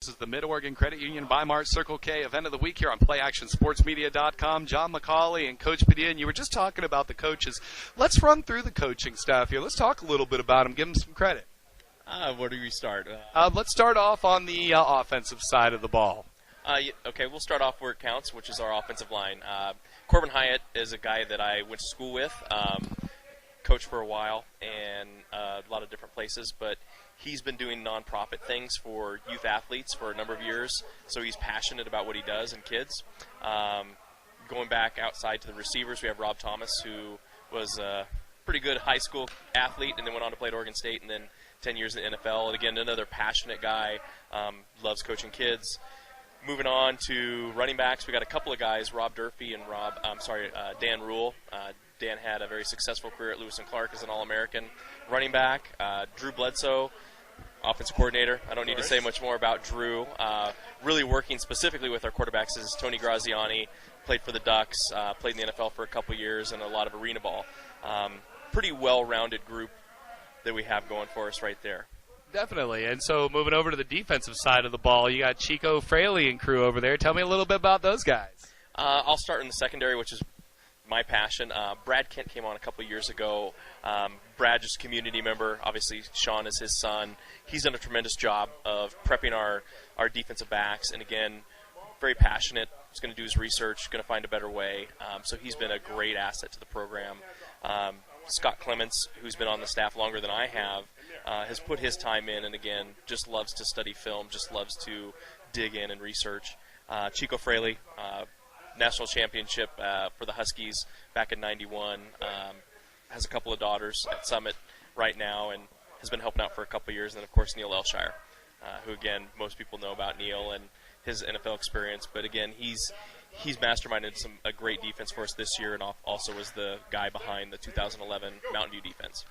This is the Mid-Oregon Credit Union by Mart Circle K event of the week here on PlayActionSportsMedia.com. John McCauley and Coach Padilla, and you were just talking about the coaches. Let's run through the coaching staff here. Let's talk a little bit about them. Give them some credit. Where do we start? Let's start off on the offensive side of the ball. Okay, we'll start off where it counts, which is our offensive line. Corbin Hyatt is a guy that I went to school with, coached for a while, and a lot of different places, but he's been doing nonprofit things for youth athletes for a number of years, so he's passionate about what he does and kids. Going back outside to the receivers, we have Rob Thomas, who was a pretty good high school athlete and then went on to play at Oregon State and then 10 years in the NFL. And again, another passionate guy, loves coaching kids. Moving on to running backs, we got a couple of guys, Rob Durfee and Dan Rule. Dan had a very successful career at Lewis and Clark as an All-American running back. Drew Bledsoe, offensive coordinator. I don't need to say much more about Drew. Really working specifically with our quarterbacks is Tony Graziani, played for the Ducks, played in the NFL for a couple years, and a lot of arena ball. Pretty well-rounded group that we have going for us right there. Definitely. And so moving over to the defensive side of the ball, you got Chico Fraley and crew over there. Tell me a little bit about those guys. I'll start in the secondary, which is my passion. Brad Kent came on a couple of years ago. Brad, just a community member. Obviously, Sean is his son. He's done a tremendous job of prepping our defensive backs. And, again, very passionate. He's going to do his research, going to find a better way. So he's been a great asset to the program. Scott Clements, who's been on the staff longer than I have, has put his time in and, again, just loves to study film, just loves to dig in and research. Chico Fraley, national championship for the Huskies back in '91, has a couple of daughters at Summit right now and has been helping out for a couple of years. And then, of course, Neil Elshire, who, again, most people know about Neil and his NFL experience. But, again, he's masterminded a great defense for us this year and also was the guy behind the 2011 Mountain View defense.